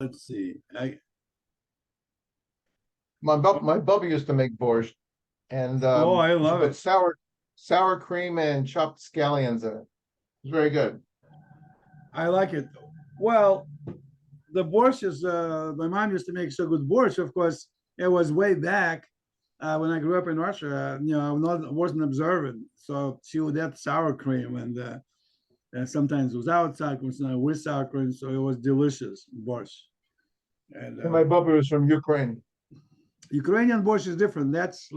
let's see. My bubby used to make borscht, and Oh, I she love put it. sour cream and chopped scallions in it. It's very good. I like it. Well, the borscht is my mom used to make so good borscht. Of course, it was way back when I grew up in Russia. Wasn't observant, so she would add sour cream and sometimes without sour cream, sometimes with sour cream. So it was delicious borscht. And And my bubby was from Ukraine. Ukrainian borscht is different.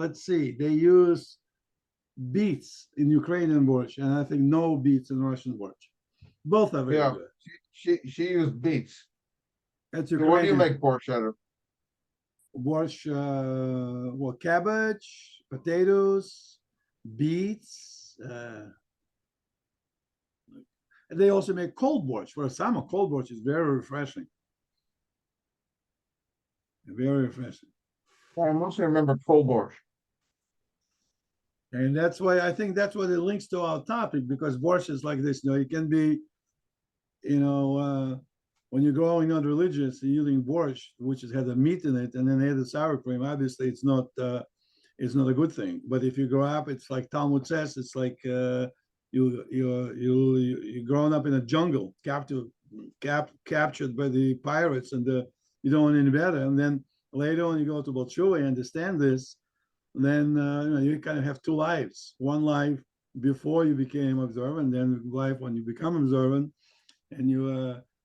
Let's see, they use beets in Ukrainian borscht, and I think no beets in Russian borscht. Both are very Yeah, good. she used beets. That's So what do you Ukrainian make borscht out of? borscht. Well, cabbage, potatoes, beets. They also make cold borscht. For summer, cold borscht is very refreshing. Very refreshing. I mostly remember cold borscht. And that's why I think that's what it links to our topic, because borscht is like this. It can be, when you're growing not religious, you're using borscht, which has a meat in it, and then add the sour cream. Obviously, it's not a good thing. But if you grow up, it's like Talmud says, it's like you're growing up in a jungle, captured by the pirates, and you don't want any better. And then later on, you go to Bolshoi and understand this. Then you kind of have two lives. One life before you became observant, then life when you become observant, and you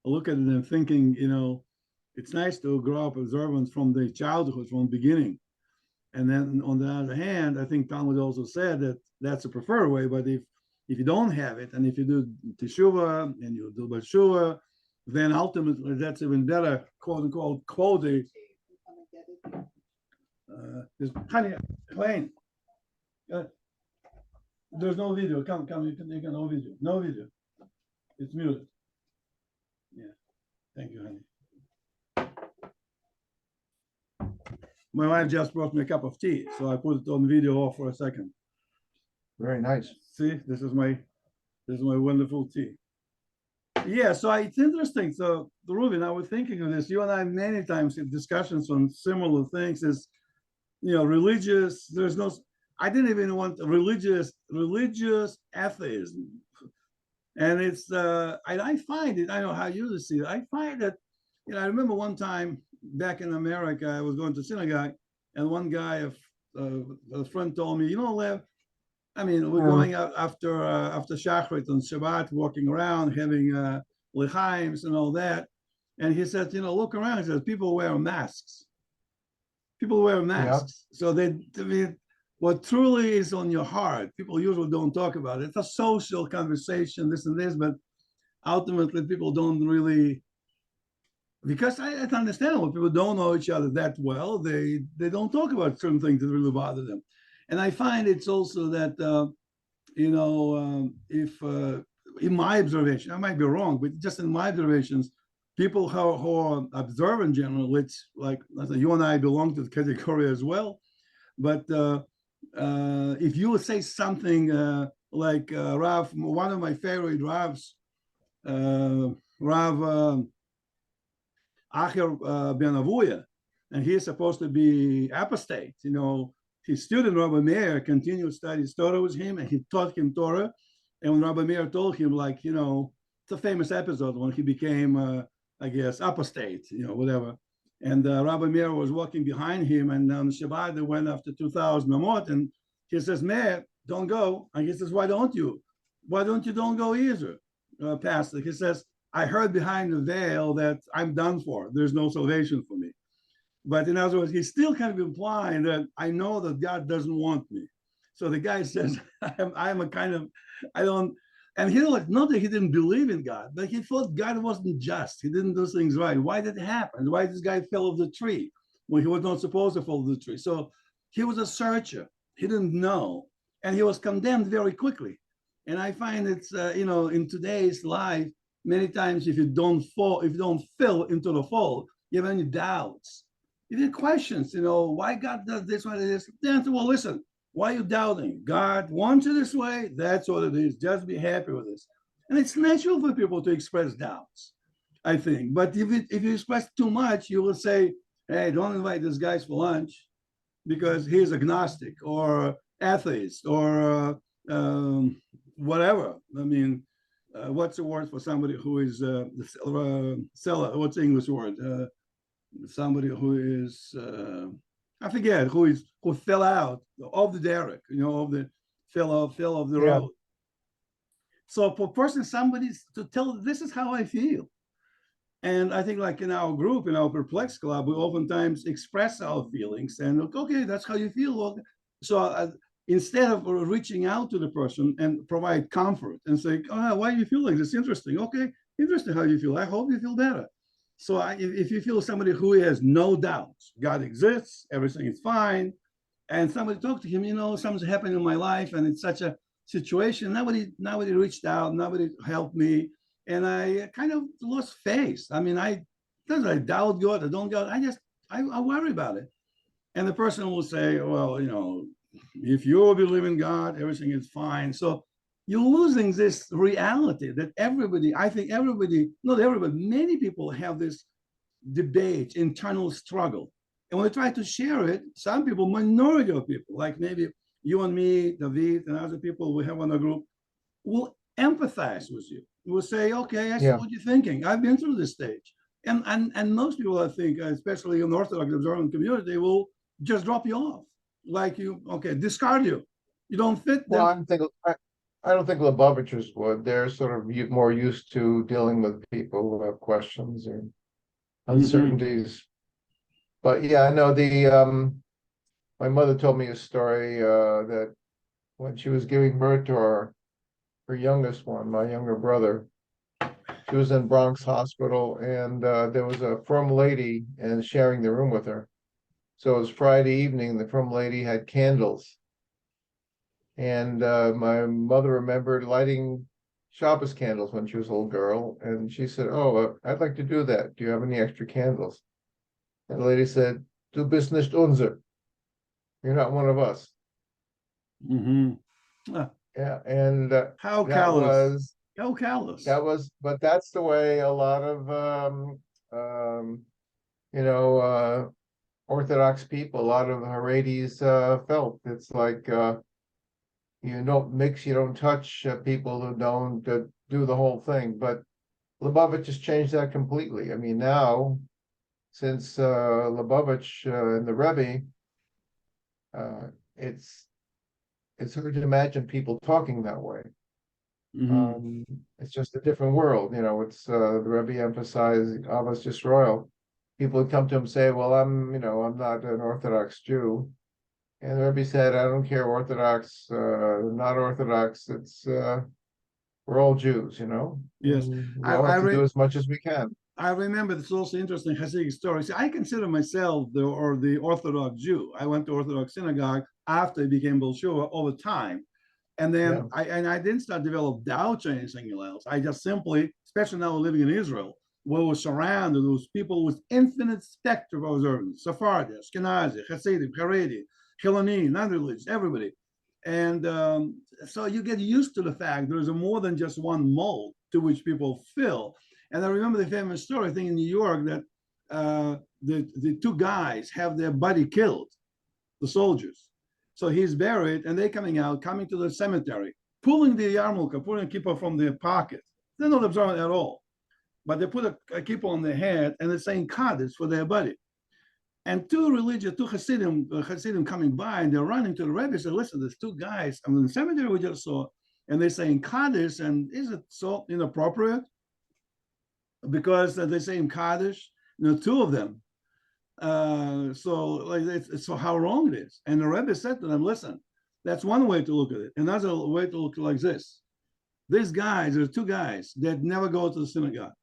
look at it and thinking, it's nice to grow up observant from the childhood, from the beginning. And then on the other hand, I think Talmud also said that that's a preferred way. But if you don't have it, and if you do teshuva and you do teshuva, then ultimately that's even better, quote unquote, quote. Honey, Wayne, there's no video. Come, you can no video. No video. It's muted. Yeah. Thank you, honey. My wife just brought me a cup of tea, so I put it on video off for a second. Very nice. See, this is my wonderful tea. Yeah, so it's interesting. So, Ruben, I was thinking of this. You and I many times in discussions on similar things is, religious. There's no. I didn't even want religious atheism, and it's. I find it. I don't know how you see it. I find that. I remember one time back in America, I was going to synagogue, and one guy, a friend, told me, Lev, I mean, we're going out after Shachrit on Shabbat, walking around, having lechaims and all that. And he said, look around. He says, people wear masks. People wear masks. Yeah. So what truly is on your heart, people usually don't talk about it. It's a social conversation, this and this, but ultimately people don't really, because it's understandable. People don't know each other that well. They don't talk about certain things that really bother them. And I find it's also that, if in my observation, I might be wrong, but just in my observations, people who are observant generally, it's like you and I belong to the category as well. But if you would say something like Rav, one of my favorite Ravs, Rav Acher Ben Avuya, and he is supposed to be apostate. His student Rabbi Meir continued studies Torah with him, and he taught him Torah. And when Rabbi Meir told him, it's a famous episode when he became, I guess, apostate, whatever. And Rabbi Meir was walking behind him, and on Shabbat they went after 2,000 amot, and he says, Meir, don't go. And he says, why don't you? Don't go either, Pastor? He says, I heard behind the veil that I'm done for. There's no salvation for me. But in other words, he's still kind of implying that I know that God doesn't want me. So the guy says, I'm a kind of, I don't, and not that he didn't believe in God, but he thought God wasn't just. He didn't do things right. Why did it happen? Why this guy fell off the tree when he was not supposed to fall off the tree? So he was a searcher. He didn't know. And he was condemned very quickly. And I find it's, in today's life, many times if you don't fall into the fall, you have any doubts. You have questions, why God does this, why this. Then, well, listen, why are you doubting? God wants it this way. That's what it is. Just be happy with this. And it's natural for people to express doubts. I think. But if you express too much, you will say, hey, don't invite these guys for lunch because he's agnostic or atheist or whatever. I mean, what's the word for somebody who is seller? What's the English word? Somebody who is I forget who fell out of the derrick, of the fell off the Yeah. road. So for person, somebody to tell this is how I feel. And I think like in our group, in our Perplex Club, we oftentimes express our feelings and okay, that's how you feel. So instead of reaching out to the person and provide comfort and say, oh, why do you feel like this? Interesting. Okay, interesting how you feel. I hope you feel better. So if you feel somebody who has no doubts, God exists, everything is fine, and somebody talk to him, something's happening in my life and it's such a situation. Nobody reached out, nobody helped me. And I kind of lost faith. I mean, I doubt God, I don't God. I worry about it. And the person will say, well, if you believe in God, everything is fine. So you're losing this reality that I think everybody, not everybody, many people have this debate, internal struggle. And when we try to share it, some people, minority of people, like maybe you and me, David, and other people we have on the group, will empathize with you. Will say, okay, I see what you're thinking. I've been through this stage. And most people, I think, especially in the Orthodox observant community, will just drop you off. Like discard you. You don't fit them. Well, I don't think Lubavitchers would. They're sort of more used to dealing with people who have questions or uncertainties. But yeah, I know my mother told me a story that when she was giving birth to her youngest one, my younger brother, she was in Bronx Hospital, and there was a frum lady and sharing the room with her. So it was Friday evening. The frum lady had candles, and my mother remembered lighting Shabbos candles when she was a little girl, and she said, "Oh, I'd like to do that. Do you have any extra candles?" And the lady said, "Du bist nicht unser. You're not one of us." Yeah, and how that callous. How callous. But that's the way a lot of Orthodox people, a lot of Haredis felt. It's like you don't mix, you don't touch people who don't do the whole thing. But Lubavitch has changed that completely. I mean, now, since Lubavitch and the Rebbe, it's hard to imagine people talking that way. It's just a different world. It's the Rebbe emphasized Avos Yisrael. People would come to him and say, well, I'm not an Orthodox Jew. And the Rebbe said, I don't care, Orthodox, not Orthodox, it's we're all Jews, Yes. We all have to do as much as we can. I remember this also interesting Hasidic story. See, I consider myself the Orthodox Jew. I went to Orthodox synagogue after I became Bolshevik over time. And then I didn't start develop doubts or anything else. I just simply, especially now living in Israel, where we're surrounded with people with infinite spectrum of observance, Sephardi, Ashkenazi, Hasidim, Haredi, Chiloni, non-religious, everybody. And so you get used to the fact there's more than just one mold to which people fill. And I remember the famous story, I think in New York, that the two guys have their buddy killed, the soldiers. So he's buried, and they're coming to the cemetery, pulling the yarmulke, pulling a kippah from their pocket. They're not observant at all, but they put a kippah on their head, and they're saying Kaddish for their buddy. And two Hasidim coming by, and they're running to the Rebbe and say, listen, there's two guys in the cemetery we just saw, and they're saying Kaddish, and is it so inappropriate? Because they're saying Kaddish, two of them. So how wrong it is. And the Rebbe said to them, listen, that's one way to look at it. Another way to look like this. These guys, there are two guys that never go to the synagogue.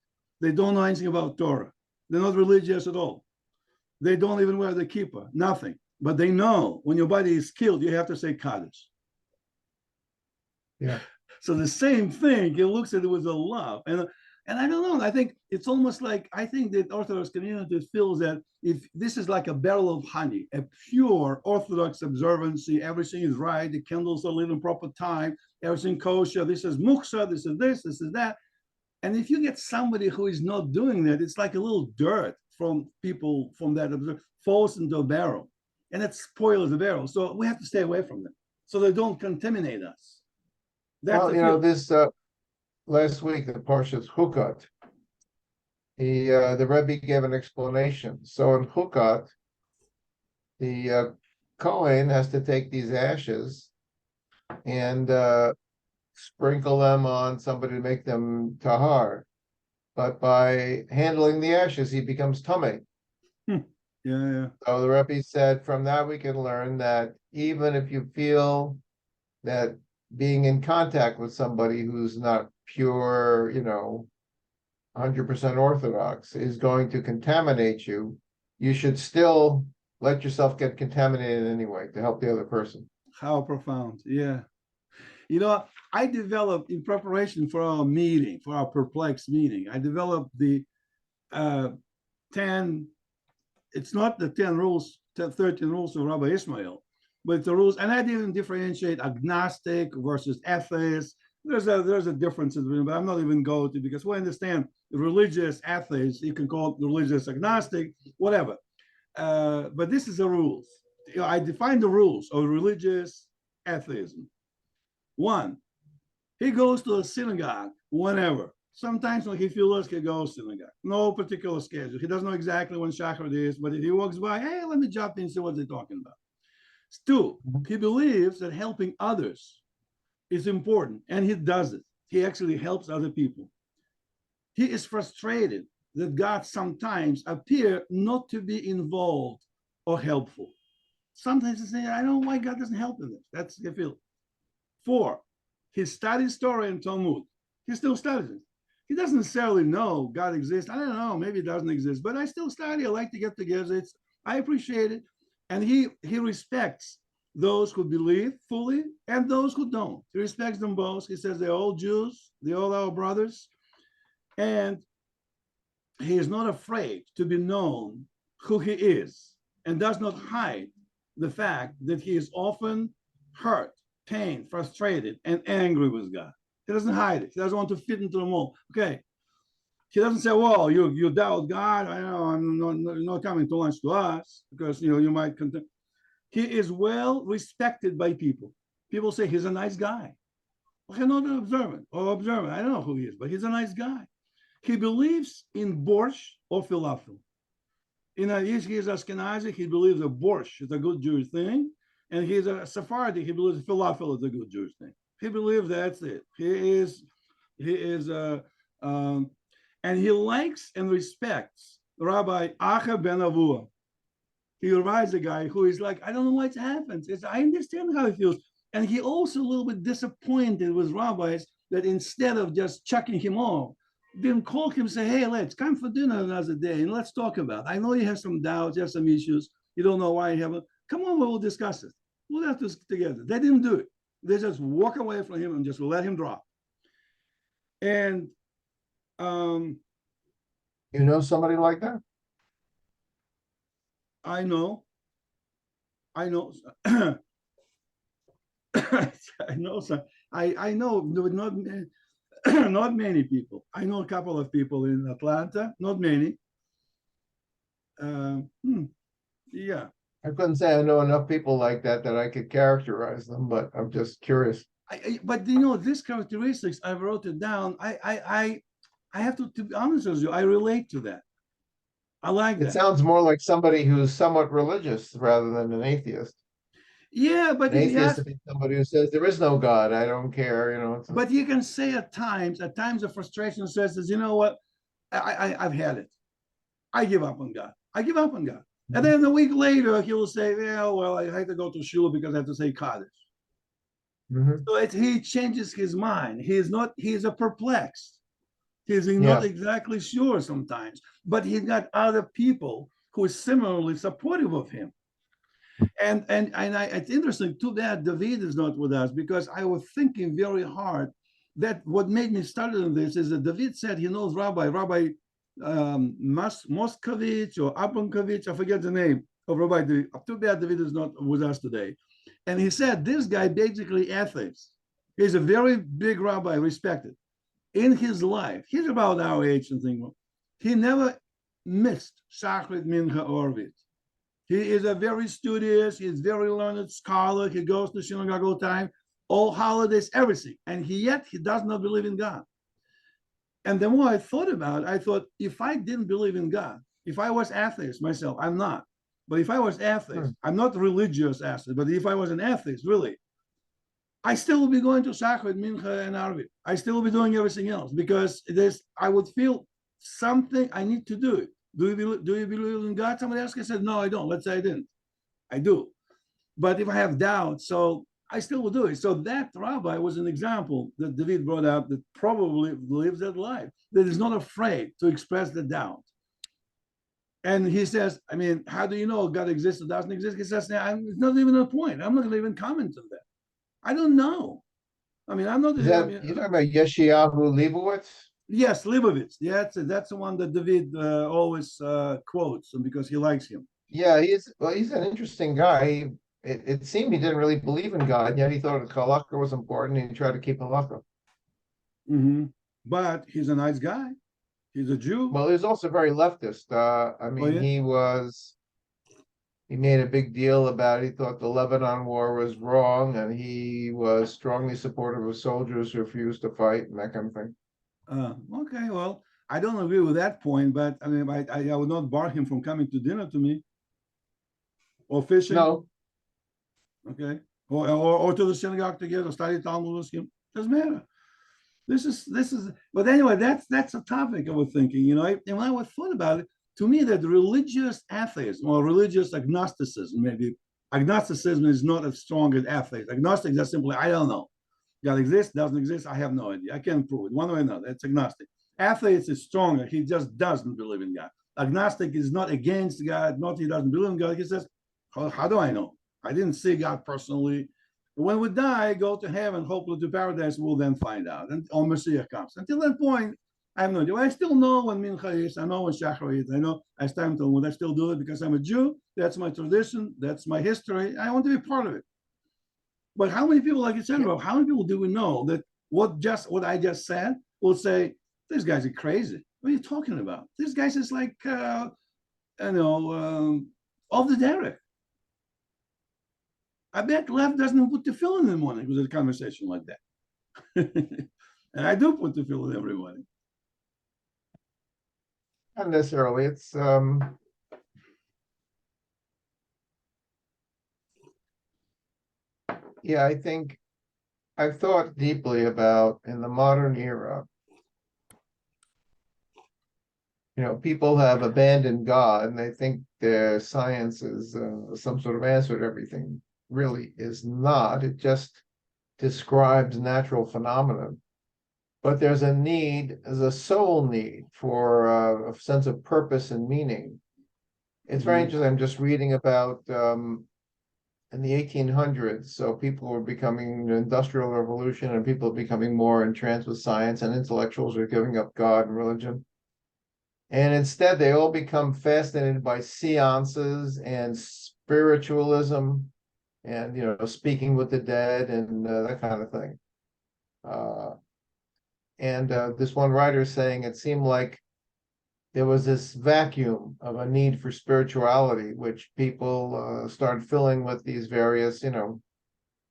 They don't know anything about Torah. They're not religious at all. They don't even wear the kippah, nothing. But they know when your buddy is killed, you have to say Kaddish. Yeah. So the same thing, he looks at it with a love. And I don't know, I think it's almost like, I think that Orthodox community feels that if this is like a barrel of honey, a pure Orthodox observancy, everything is right, the candles are lit in proper time, everything kosher, this is muksa, this is this is that. And if you get somebody who is not doing that, it's like a little dirt from people from that falls into a barrel, and it spoils the barrel. So we have to stay away from them so they don't contaminate us. That's well, this last week the Parshas Hukot, the Rebbe gave an explanation. So in Hukot, the Kohen has to take these ashes and sprinkle them on somebody to make them tahar. But by handling the ashes, he becomes tameh. Yeah. So the Rebbe said, from that we can learn that even if you feel that being in contact with somebody who's not pure, 100% Orthodox is going to contaminate you, you should still let yourself get contaminated anyway to help the other person. How profound. Yeah. I developed in preparation for our meeting, for our perplexed meeting, I developed the 10, it's not the 10 rules, 13 rules of Rabbi Ishmael, but the rules, and I didn't differentiate agnostic versus atheist. There's a difference in them, but I'm not even going to, because we understand religious atheist, you can call it religious agnostic, whatever. But this is the rules. I define the rules of religious atheism. One, he goes to a synagogue whenever. Sometimes when he feels he goes to synagogue. No particular schedule. He doesn't know exactly when Shachar is, but if he walks by, hey, let me jump in and see what they're talking about. Two, he believes that helping others is important, and he does it. He actually helps other people. He is frustrated that God sometimes appears not to be involved or helpful. Sometimes he says, I don't know why God doesn't help in this. That's the feel. 4, he studies Torah and Talmud. He still studies it. He doesn't necessarily know God exists. I don't know, maybe it doesn't exist, but I still study. I like to get together. I appreciate it. And he respects those who believe fully and those who don't. He respects them both. He says they're all Jews, they're all our brothers. And he is not afraid to be known who he is, and does not hide the fact that he is often hurt, pained, frustrated, and angry with God. He doesn't hide it. He doesn't want to fit into the mold. Okay. He doesn't say, well, you doubt God. I know I'm not coming to lunch to us because, you might continue. He is well respected by people. People say he's a nice guy. Okay, not observant. I don't know who he is, but he's a nice guy. He believes in borscht or falafel. He's Ashkenazi. He believes that borscht is a good Jewish thing. And he's a Sephardi. He believes falafel is a good Jewish thing. He believes that's it. And he likes and respects Rabbi Acha ben Avua. He reminds a guy who is like, I don't know why it happens. I understand how he feels. And he also a little bit disappointed with rabbis that instead of just chucking him off, didn't call him and say, hey, let's come for dinner another day and let's talk about it. I know you have some doubts, you have some issues. You don't know why you haven't. Come on, we'll discuss it. We'll have this together. They didn't do it. They just walk away from him and just let him drop. And you know somebody like that? I know. I know some. I know not many people. I know a couple of people in Atlanta, not many. Yeah. I couldn't say I know enough people like that I could characterize them, but I'm just curious. But these characteristics, I wrote it down. I have to be honest with you, I relate to that. I like that. It sounds more like somebody who's somewhat religious rather than an atheist. Yeah, but an atheist is somebody who says there is no God. I don't care, But you can say at times the frustration says, you know what? I've had it. I give up on God. And then a week later, he will say, yeah, well, I had to go to shul because I have to say Kaddish. So he changes his mind. He's a perplexed. He's not exactly sure sometimes, but he's got other people who are similarly supportive of him. And it's interesting, too bad David is not with us, because I was thinking very hard that what made me start on this is that David said he knows Rabbi Moskovich or Aponkovich, I forget the name of Rabbi David. Too bad David is not with us today. And he said this guy basically atheist. He's a very big rabbi, respected. in his life, he's about our age and thing, he never missed Shachrit, Mincha, or Arvit. He is a very studious, he's very learned scholar, he goes to synagogue all the time, all holidays, everything. And yet he does not believe in God. And the more I thought about it, I thought, if I didn't believe in God, if I was atheist myself, I'm not. But if I was atheist, I'm not religious atheist, but if I was an atheist, really, I still would be going to Shachrit, Mincha, and Arvit. I still would be doing everything else because I would feel something I need to do it. Do you believe in God? Somebody else said, no, I don't. Let's say I didn't. I do. But if I have doubts, so I still will do it. So that rabbi was an example that David brought up that probably lives that life, that is not afraid to express the doubt. And he says, I mean, how do you know God exists or doesn't exist? He says, it's not even a point. I'm not going to even comment on that. I don't know. I mean, I'm not. You're talking about Yeshayahu Leibowitz? Yes, Leibowitz. Yeah, that's the one that David always quotes because he likes him. Yeah, he's an interesting guy. It seemed he didn't really believe in God, yet he thought halakha was important and he tried to keep halakha. Mm-hmm. But he's a nice guy. He's a Jew. Well, he was also very leftist. I mean, he made a big deal about it. He thought the Lebanon war was wrong, and he was strongly supportive of soldiers who refused to fight and that kind of thing. Okay, well, I don't agree with that point, but I mean, I would not bar him from coming to dinner to me or fishing. No. Okay, or to the synagogue together, study Talmud with him. Doesn't matter. This is. But anyway, that's a topic I was thinking. You know, and when I was thought about it, to me, that religious atheism or religious agnosticism, maybe agnosticism is not as strong as atheism. Agnostic is simply I don't know. God exists, doesn't exist. I have no idea. I can't prove it one way or another. It's agnostic. Atheist is stronger. He just doesn't believe in God. Agnostic is not against God. Not he doesn't believe in God. He says, how do I know? I didn't see God personally. When we die, go to heaven, hopefully to paradise, we'll then find out. And or Messiah comes. Until that point, I have no idea. I still know when Mincha is. I know when Shachar is. I know I stand Talmud. I still do it because I'm a Jew. That's my tradition. That's my history. I want to be part of it. But how many people, like you said, Rob, how many people do we know that what I just said will say, these guys are crazy. What are you talking about? This guy's just like, off the derech. I bet left doesn't even put tefillin in the morning with a conversation like that. And I do put tefillin every morning. Not necessarily. It's yeah, I think I've thought deeply about in the modern era, people have abandoned God and they think their science is some sort of answer to everything. Really is not. It just describes natural phenomena. But there's a soul need for a sense of purpose and meaning. It's very interesting. I'm just reading about in the 1800s. So people were becoming the Industrial Revolution and people are becoming more entranced with science and intellectuals are giving up God and religion. And instead, they all become fascinated by seances and spiritualism and, speaking with the dead and that kind of thing. And this one writer saying it seemed like there was this vacuum of a need for spirituality, which people started filling with these various,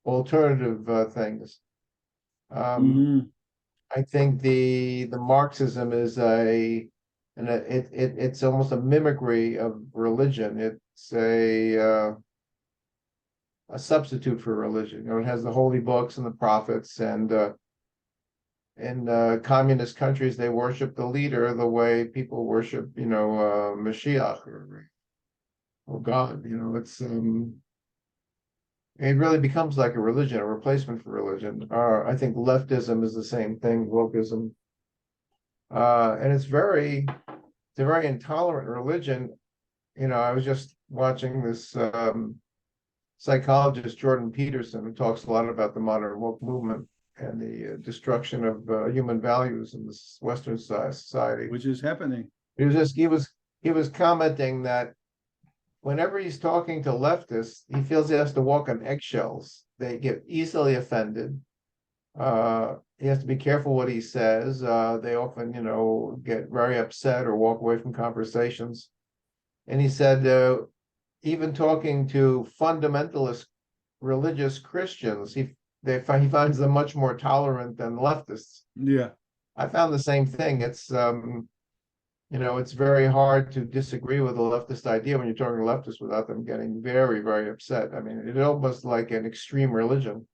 alternative things. I think the Marxism is it's almost a mimicry of religion. It's a substitute for religion. It has the holy books and the prophets, and in communist countries, they worship the leader the way people worship, Mashiach or God. It's it really becomes like a religion, a replacement for religion. I think leftism is the same thing, wokeism, and it's a very intolerant religion. I was just watching this psychologist Jordan Peterson, who talks a lot about the modern woke movement and the destruction of human values in this Western society, which is happening. He was commenting that whenever he's talking to leftists, he feels he has to walk on eggshells. They get easily offended, he has to be careful what he says. They often, get very upset or walk away from conversations. And he said, even talking to fundamentalist religious Christians, he finds them much more tolerant than leftists. Yeah. I found the same thing. It's very hard to disagree with a leftist idea when you're talking to leftists without them getting very, very upset. I mean, it's almost like an extreme religion.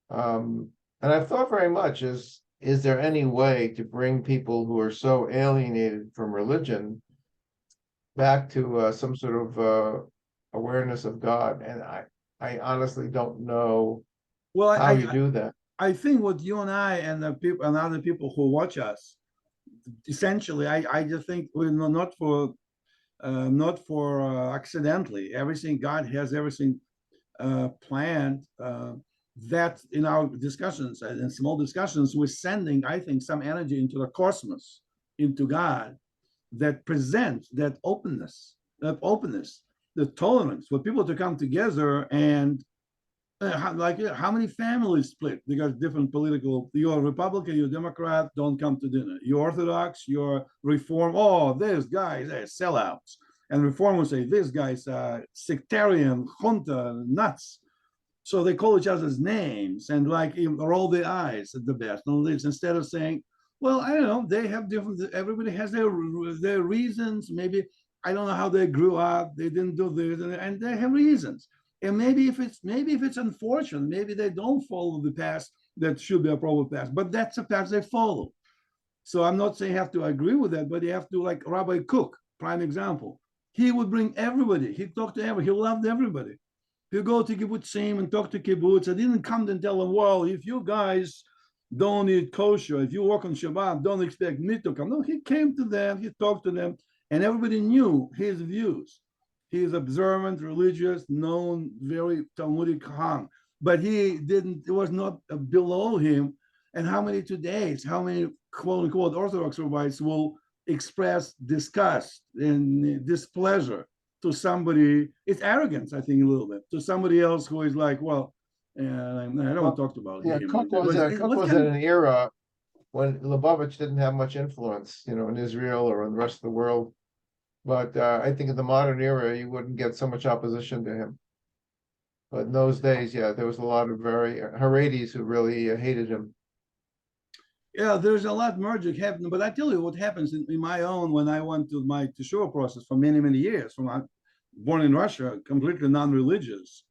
And I've thought very much, is there any way to bring people who are so alienated from religion back to some sort of awareness of God? And I honestly don't know Well, how you do that. I think what you and I and the people and other people who watch us, essentially, I just think we're not for accidentally. Everything God has everything planned. That in our discussions and small discussions, we're sending, I think, some energy into the cosmos, into God, that presents that openness, the tolerance for people to come together and how many families split because different political, you're a Republican, you're a Democrat, don't come to dinner. You're Orthodox, you're Reform, oh, this guy's sellouts. And Reform will say, this guy's sectarian, junta, nuts. So they call each other's names and roll their eyes at the best on this instead of saying, well, I don't know, they have different, everybody has their reasons. Maybe, I don't know how they grew up, they didn't do this, and they have reasons. And maybe if it's unfortunate, maybe they don't follow the path that should be a proper path, but that's a path they follow. So I'm not saying you have to agree with that, but you have to, like Rabbi Cook, prime example. He would bring everybody. He talked to everybody. He loved everybody. He'd go to kibbutzim and talk to kibbutz. I didn't come and tell them, well, if you guys don't eat kosher, if you work on Shabbat, don't expect me to come. No, he came to them, he talked to them, and everybody knew his views. He is observant, religious, known, very Talmudic Chacham, but it was not below him. And how many quote unquote Orthodox rabbis will express disgust and displeasure to somebody? It's arrogance, I think, a little bit, to somebody else who is like, well, I don't want to talk about him. Cook was in an era when Lubavitch didn't have much influence, in Israel or in the rest of the world. But I think in the modern era, you wouldn't get so much opposition to him. But in those days, yeah, there was a lot of very Haredis who really hated him. Yeah, there's a lot merging happening. But I tell you what happens in my own, when I went to my teshuvah process for many, many years, born in Russia, completely non-religious,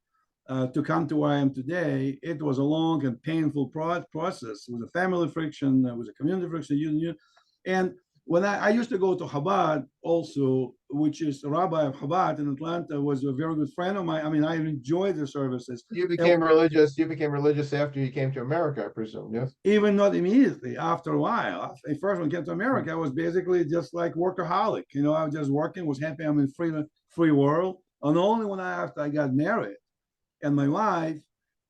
to come to where I am today, it was a long and painful process. It was a family friction, it was a community friction, and when I used to go to Chabad also, which is a rabbi of Chabad in Atlanta, was a very good friend of mine. I mean, I enjoyed the services. You became religious after you came to America, I presume, yes? Even not immediately, after a while. First, when I came to America, I was basically just like workaholic. I was just working, was happy I'm in free world. And only after I got married, and my wife,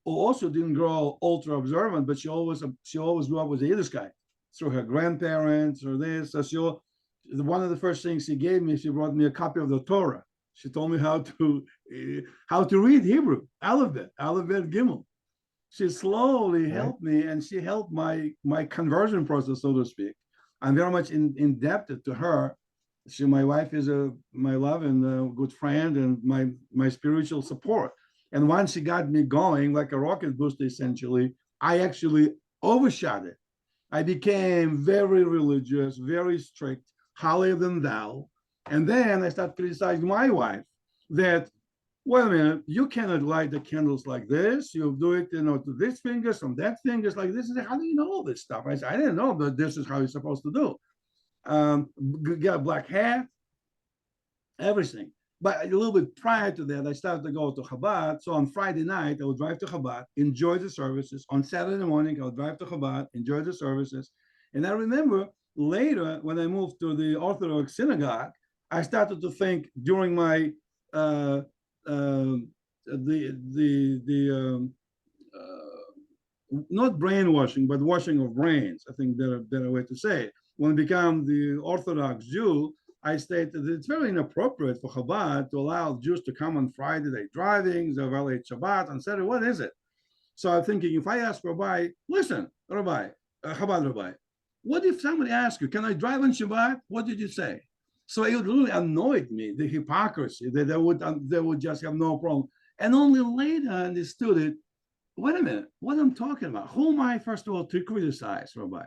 who also didn't grow ultra observant, but she always grew up with a Yiddish guy. Through her grandparents or this. So one of the first things she gave me, she brought me a copy of the Torah. She told me how to read Hebrew, Aleph-Bet Gimel. She slowly helped me, and she helped my conversion process, so to speak. I'm very much indebted to her. My wife is my love and a good friend and my spiritual support. And once she got me going like a rocket booster, essentially, I actually overshot it. I became very religious, very strict, holier than thou. And then I started criticizing my wife that, wait a minute, you cannot light the candles like this. You do it, to this fingers, from that fingers, like this. How do you know all this stuff? I said, I didn't know, but this is how you're supposed to do. Get a black hat, everything. But a little bit prior to that, I started to go to Chabad. So on Friday night, I would drive to Chabad, enjoy the services. On Saturday morning, I would drive to Chabad, enjoy the services. And I remember later, when I moved to the Orthodox synagogue, I started to think during my not brainwashing, but washing of brains. I think better way to say it. When I became the Orthodox Jew, I stated that it's very inappropriate for Chabad to allow Jews to come on Friday, they're driving, they violate Shabbat, on Saturday, what is it? So I'm thinking, if I ask Rabbi, listen, Rabbi, Chabad Rabbi, what if somebody asks you, can I drive on Shabbat? What did you say? So it really annoyed me, the hypocrisy, that they would just have no problem. And only later I understood it. Wait a minute, what I'm talking about? Who am I, first of all, to criticize, Rabbi?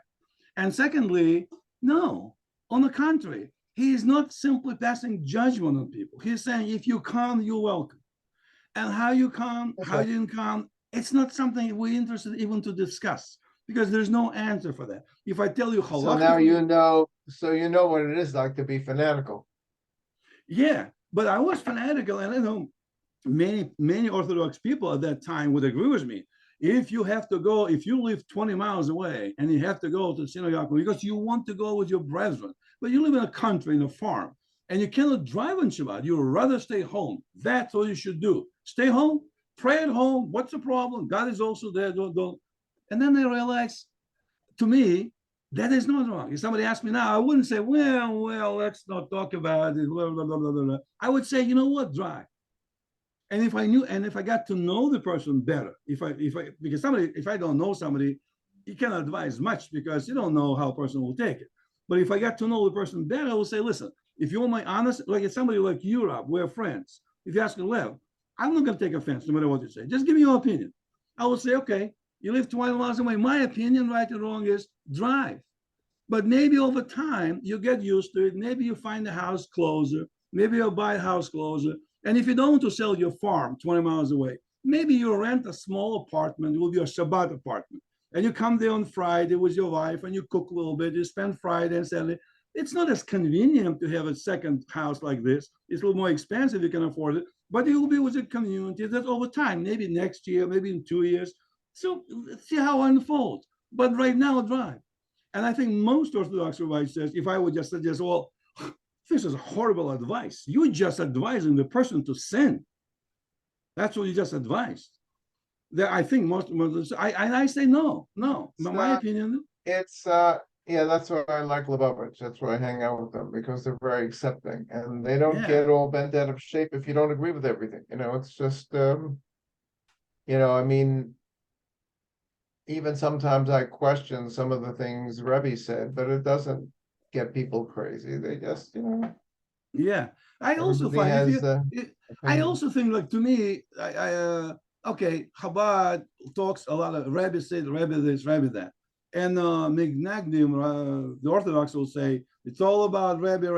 And secondly, no, on the contrary, he is not simply passing judgment on people. He's saying, if you come, you're welcome. And how you come, That's how right. you didn't come, it's not something we're interested even to discuss, because there's no answer for that. If I tell you So now halachically, you know what it is like to be fanatical. yeah, but I was fanatical, and I know many Orthodox people at that time would agree with me. If you have to go, if you live 20 miles away and you have to go to the synagogue because you want to go with your brethren, but you live in a country, in a farm, and you cannot drive on Shabbat, you would rather stay home. That's what you should do. Stay home, pray at home. What's the problem? God is also there. Don't. And then they realize, to me, that is not wrong. If somebody asked me now, I wouldn't say, well, let's not talk about it. Blah, blah, blah, blah, blah. I would say, you know what, drive. And if I knew, and if I got to know the person better, because somebody, if I don't know somebody, you cannot advise much because you don't know how a person will take it. But if I got to know the person better, I will say, listen, if you want my honest, like if somebody like you, Rob, we're friends. If you ask me, Lev, I'm not going to take offense no matter what you say. Just give me your opinion. I will say, okay, you live 20 miles away. My opinion, right or wrong, is drive. But maybe over time, you get used to it. Maybe you find a house closer. Maybe you'll buy a house closer. And if you don't want to sell your farm 20 miles away, maybe you rent a small apartment. It will be a Shabbat apartment. And you come there on Friday with your wife and you cook a little bit. You spend Friday and Saturday. It's not as convenient to have a second house like this. It's a little more expensive. You can afford it. But you will be with a community that over time, maybe next year, maybe in 2 years. So let's see how it unfolds. But right now, drive. And I think most Orthodox rabbis says, if I would just suggest, well, this is horrible advice. You're just advising the person to sin. That's what you just advised. That I think I say no. My opinion. It's yeah, that's why I like Lubavitch. That's why I hang out with them because they're very accepting and they don't Yeah. get all bent out of shape if you don't agree with everything. It's just I mean, even sometimes I question some of the things Rebbe said, but it doesn't get people crazy. They just, Yeah. I also everybody find has I opinions. also think, like, to me, okay, Chabad talks a lot of Rebbe said, Rebbe this, Rebbe that. And Mignagdim, the Orthodox will say, it's all about Rebbe,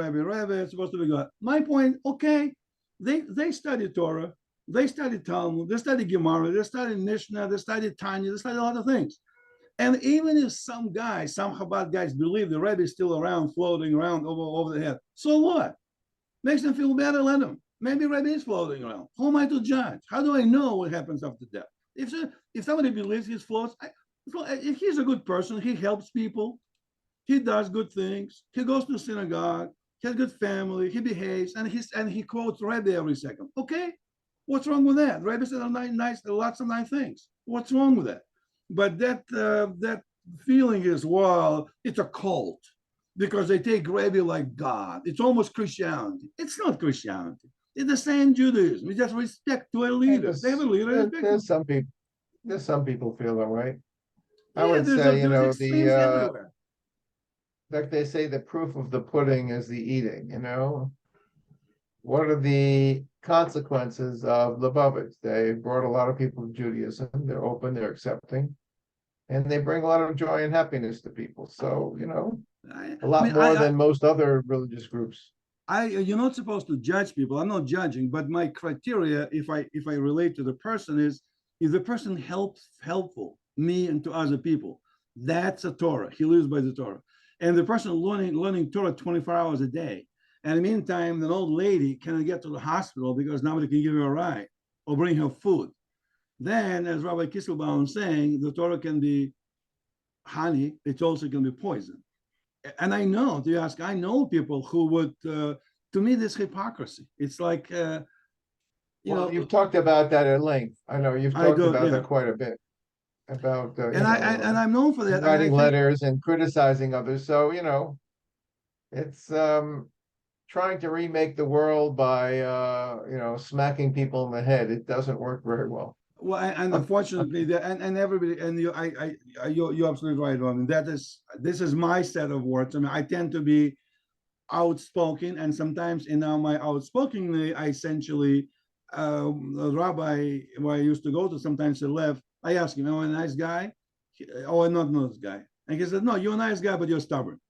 it's supposed to be God. My point, okay, they study Torah, they study Talmud, they study Gemara, they study Mishnah, they study Tanya, they study a lot of things. And even if some Chabad guys believe the Rebbe is still around, floating around over the head, so what? Makes them feel better, let them. Maybe Rebbe is floating around. Who am I to judge? How do I know what happens after death? If somebody believes he floats, if he's a good person, he helps people, he does good things, he goes to synagogue, he has a good family, he behaves, and he quotes Rebbe every second. Okay, what's wrong with that? Rebbe said lots of nice things. What's wrong with that? But that feeling is, well, it's a cult because they take Rebbe like God. It's almost Christianity. It's not Christianity. It's the same Judaism. We just respect to a leader. They have a leader. There's some people feel that way. I Yeah, would say, there's extremes everywhere. like they say, the proof of the pudding is the eating. What are the consequences of Lubavitch? They brought a lot of people to Judaism. They're open, they're accepting, and they bring a lot of joy and happiness to people. So, a I lot mean, more than most other religious groups. you're not supposed to judge people. I'm not judging, but my criteria, if I relate to the person, is if the person helpful me and to other people. That's a Torah. He lives by the Torah, and the person learning Torah 24 hours a day. And in the meantime, an old lady cannot get to the hospital because nobody can give her a ride or bring her food. Then, as Rabbi Kisselbaum is saying, the Torah can be honey. It also can be poison. And I know people who would, to me, this hypocrisy. It's like, Well, you've talked about that at length. I know you've I talked do, about yeah. that quite a bit, about And I'm known for that. And I writing think, letters and criticizing others. So, it's trying to remake the world by smacking people in the head. It doesn't work very well. Well, and unfortunately, and everybody, and you're absolutely right, Robin. This is my set of words. I mean, I tend to be outspoken, and sometimes in my outspokenly, I essentially, the rabbi where I used to go to, sometimes he left. I asked him, "Am I a nice guy?" Oh, I'm not a nice guy. And he said, "No, you're a nice guy, but you're stubborn."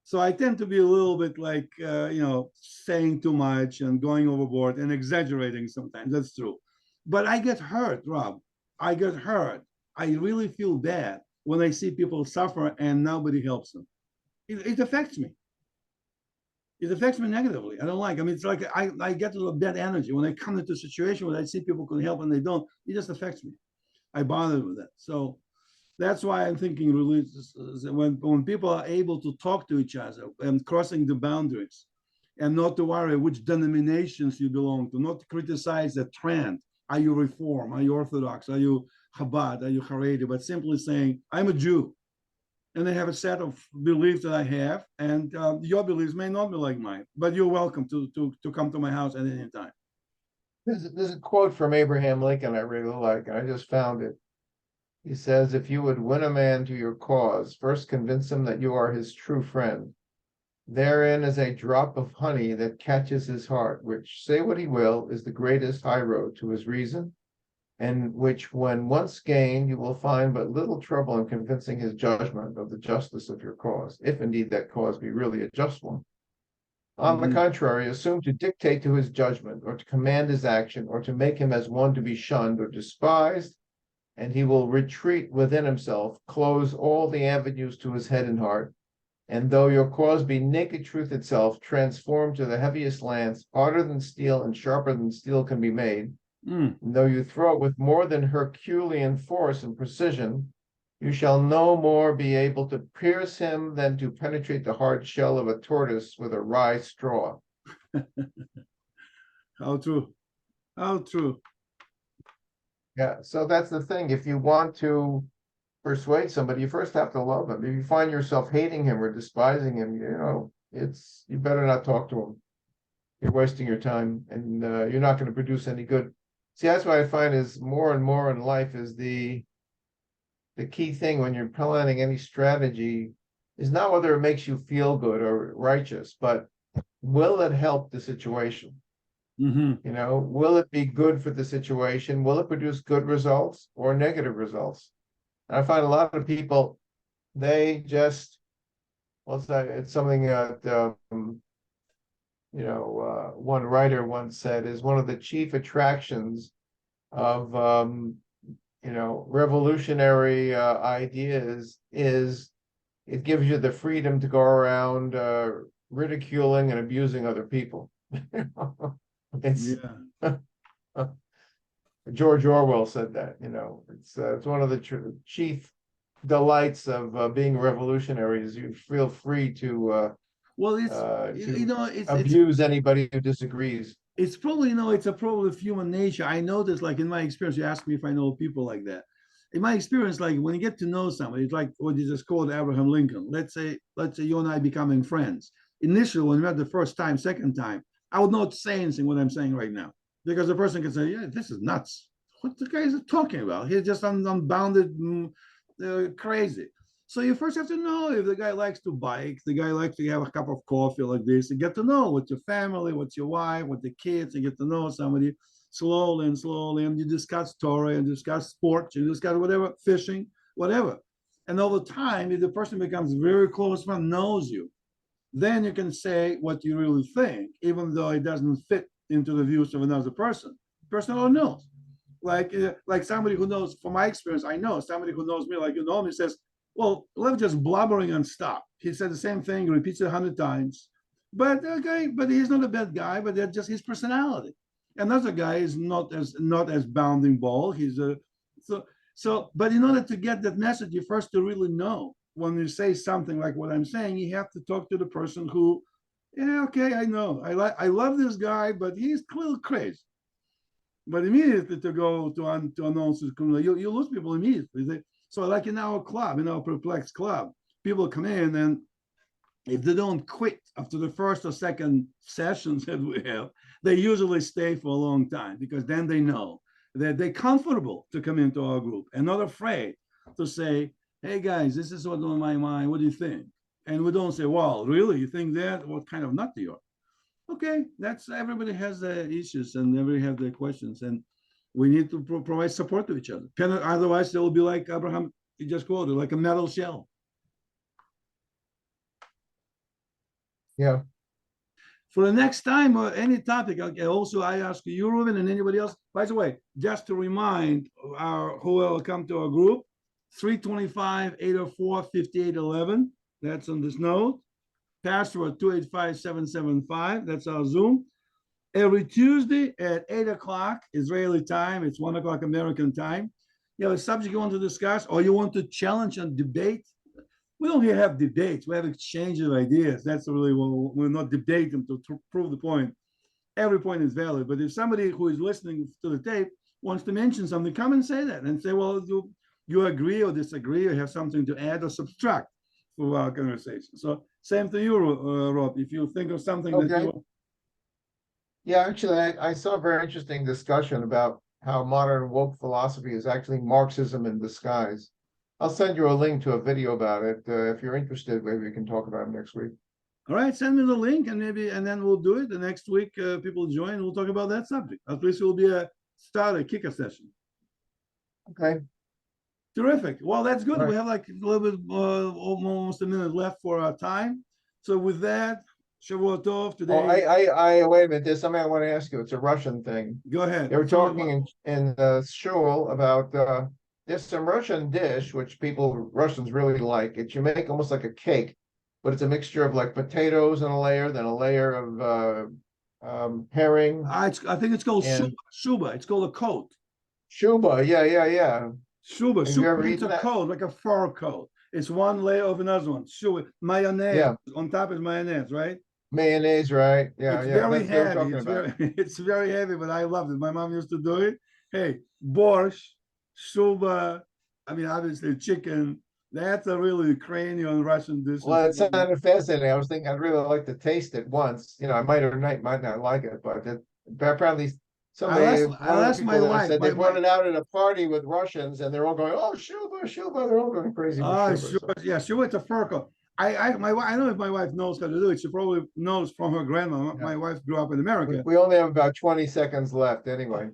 So I tend to be a little bit like, saying too much and going overboard and exaggerating sometimes. That's true. But I get hurt, Rob. I get hurt. I really feel bad when I see people suffer and nobody helps them. It affects me. It affects me negatively. I don't like. I mean, it's like I get a little bad energy when I come into a situation where I see people can help and they don't. It just affects me. I bother with that. So that's why I'm thinking religious, when people are able to talk to each other and crossing the boundaries, and not to worry which denominations you belong to, not to criticize the trend. Are you Reform? Are you Orthodox? Are you Chabad? Are you Haredi? But simply saying, I'm a Jew, and I have a set of beliefs that I have, and your beliefs may not be like mine, but you're welcome to come to my house at any time. There's a quote from Abraham Lincoln I really like, and I just found it. He says, if you would win a man to your cause, first convince him that you are his true friend. Therein is a drop of honey that catches his heart, which, say what he will, is the greatest highroad to his reason, and which, when once gained, you will find but little trouble in convincing his judgment of the justice of your cause, if indeed that cause be really a just one. On the contrary, assume to dictate to his judgment, or to command his action, or to make him as one to be shunned or despised, and he will retreat within himself, close all the avenues to his head and heart, and though your cause be naked truth itself, transformed to the heaviest lance, harder than steel and sharper than steel can be made, and though you throw it with more than Herculean force and precision, you shall no more be able to pierce him than to penetrate the hard shell of a tortoise with a rye straw. How true. How true. Yeah, so that's the thing. If you want to persuade somebody, you first have to love him. If you find yourself hating him or despising him, you better not talk to him. You're wasting your time, and you're not going to produce any good. See, that's what I find is more and more in life is the key thing when you're planning any strategy is not whether it makes you feel good or righteous, but will it help the situation? Will it be good for the situation? Will it produce good results or negative results? And I find a lot of people, they just, it's something that, one writer once said is one of the chief attractions of, revolutionary ideas is it gives you the freedom to go around ridiculing and abusing other people. It's George Orwell said that. It's one of the chief delights of being revolutionary is you feel free to abuse anybody who disagrees. It's probably, it's a problem of human nature. I noticed, like in my experience, you asked me if I know people like that. In my experience, like when you get to know somebody, it's like what you just called Abraham Lincoln. Let's say you and I becoming friends. Initially, when we met the first time, second time, I would not say anything what I'm saying right now, because the person can say, yeah, this is nuts. What the guy is talking about? He's just unbounded, crazy. So you first have to know if the guy likes to bike, the guy likes to have a cup of coffee like this, and get to know what's your family, what's your wife, what the kids, and get to know somebody slowly, and you discuss Torah, and discuss sports, you discuss whatever, fishing, whatever. And over time, if the person becomes very close friend, knows you, then you can say what you really think, even though it doesn't fit into the views of another person. The person already knows. Like somebody who knows, from my experience, I know somebody who knows me, like you know me, says, well, let's just blubbering and stop. He said the same thing, repeats it 100 times. But he's not a bad guy, but that's just his personality. Another guy is not as bounding ball. He's but in order to get that message, you first to really know. When you say something like what I'm saying, you have to talk to the person who, yeah, okay, I know. I love this guy, but he's clearly crazy. But immediately to go to announce it, you lose people immediately. So like in our club, in our Perplexed club, people come in, and if they don't quit after the first or second sessions that we have, they usually stay for a long time, because then they know that they're comfortable to come into our group and not afraid to say, hey guys, this is what's on my mind. What do you think? And we don't say, well, really, you think that? What kind of nut you are? Okay, that's everybody has their issues and everybody has their questions, and we need to provide support to each other. Otherwise, they will be like Abraham, you just quoted, like a metal shell. Yeah. For the next time or any topic, also I ask you, Ruben, and anybody else. By the way, just to remind our whoever come to our group, 325-804-5811. That's on this note. Password 285775. That's our Zoom. Every Tuesday at 8 o'clock Israeli time. It's 1 o'clock American time. You have a subject you want to discuss, or you want to challenge and debate. We don't have debates. We have exchange of ideas. That's really what we're not debating to prove the point. Every point is valid. But if somebody who is listening to the tape wants to mention something, come and say that and say, well, you agree or disagree or have something to add or subtract for our conversation. So same to you, Rob. If you think of something that you... Yeah, actually, I saw a very interesting discussion about how modern woke philosophy is actually Marxism in disguise. I'll send you a link to a video about it. If you're interested, maybe we can talk about it next week. All right, send me the link and then we'll do it. The next week, people join and we'll talk about that subject. At least it will be a kicker session. Okay. Terrific. Well, that's good. Right. We have like a little bit, almost a minute left for our time. So with that, Shavuot Tov today. Oh, I wait a minute. There's something I want to ask you. It's a Russian thing. Go ahead. They were talking in shul about there's some Russian dish which Russians really like. You make almost like a cake, but it's a mixture of like potatoes in a layer, then a layer of herring. I think it's called shuba. It's called a coat. Shuba, yeah. Shuba. Shuba means a coat, like a fur coat. It's one layer of another one. Shuba. Mayonnaise. Yeah. On top is mayonnaise, right? Mayonnaise, right? Yeah, it's very heavy. It's very heavy, but I loved it. My mom used to do it. Hey, borscht, shuba. I mean, obviously chicken. That's a really Ukrainian Russian dish. Well, it sounded fascinating. I was thinking I'd really like to taste it once. I might or might not like it, but apparently somebody. I'll ask my wife. Said they brought it out at a party with Russians, and they're all going, "Oh, shuba, shuba!" They're all going crazy. Shuba, yeah, shuba. It's a fur coat. I don't know if my wife knows how to do it. She probably knows from her grandma. Yeah. My wife grew up in America. We only have about 20 seconds left, anyway.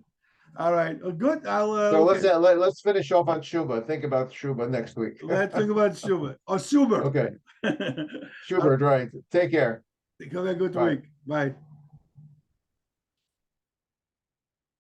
All right, good. So let's finish off on Shuba. Think about Shuba next week. Let's think about Shuba or Schubert. Okay. Schubert, right. Take care. Have a good week. Bye.